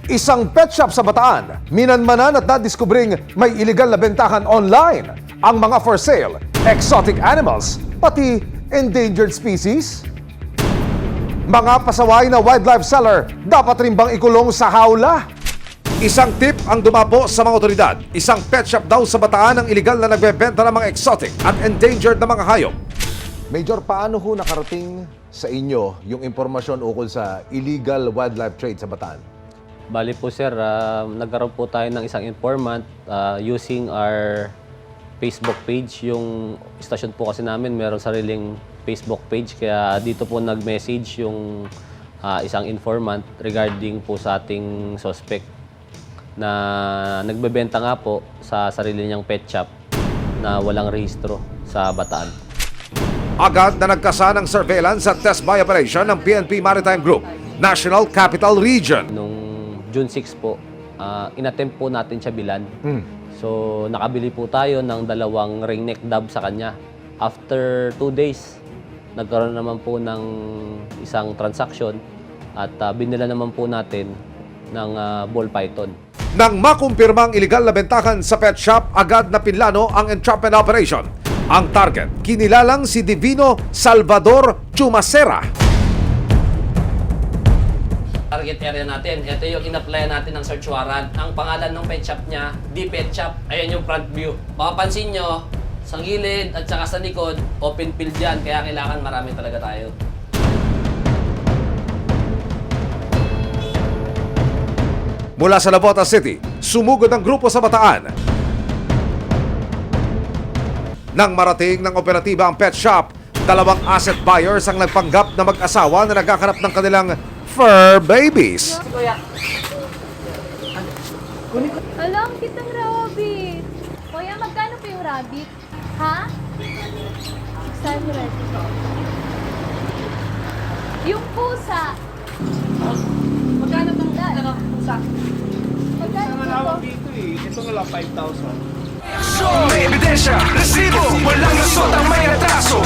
Isang pet shop sa Bataan, minanmanan at nadiskubring may iligal na bentahan online ang mga for sale, exotic animals, pati endangered species. Mga pasaway na wildlife seller dapat rin bang ikulong sa hawla? Isang tip ang dumapo sa mga otoridad. Isang pet shop daw sa Bataan ang iligal na nagbebenta ng mga exotic at endangered na mga hayop. Major, paano ho nakarating sa inyo yung impormasyon ukol sa illegal wildlife trade sa Bataan? Bali po sir, nagkaroon po tayo ng isang informant using our Facebook page. Yung stasyon po kasi namin mayroong sariling Facebook page, kaya dito po nag-message yung isang informant regarding po sa ating suspect na nagbebenta nga po sa sarili niyang pet shop na walang rehistro sa Bataan. Agad na nagkasa ng surveillance at test buy operation ng PNP Maritime Group, National Capital Region. Nung June 6 po, inattempt po natin siya bilan. So, nakabili po tayo ng 2 ringneck dove sa kanya. After 2 days, nagkaroon naman po ng isang transaction at binila naman po natin ng ball python. Nang makumpirmang iligal na bentahan sa pet shop, agad na pinlano ang entrapment operation. Ang target, kinilalang si Divino Salvador Chumacera. Target area natin, ito yung in-apply natin ng search warrant. Ang pangalan ng pet shop niya, D Pet Shop. Ayan yung front view. Mapapansin nyo, sa gilid at saka sa likod, open field yan. Kaya kailangan marami talaga tayo. Mula sa Navota City, sumugod ang grupo sa Bataan. Nang marating ng operatiba ang pet shop, 2 asset buyers ang nagpanggap na mag-asawa na nagkakanap ng kanilang fur babies. Alam kitang rabbit. Kuya, magkano po yung rabbit? Ha? 600. Yung pusa. Magkano bang pusa? Magkano po ito? Dito ito nga lang 5,000. May ebidensya, resibo, walang lasot ang may atraso.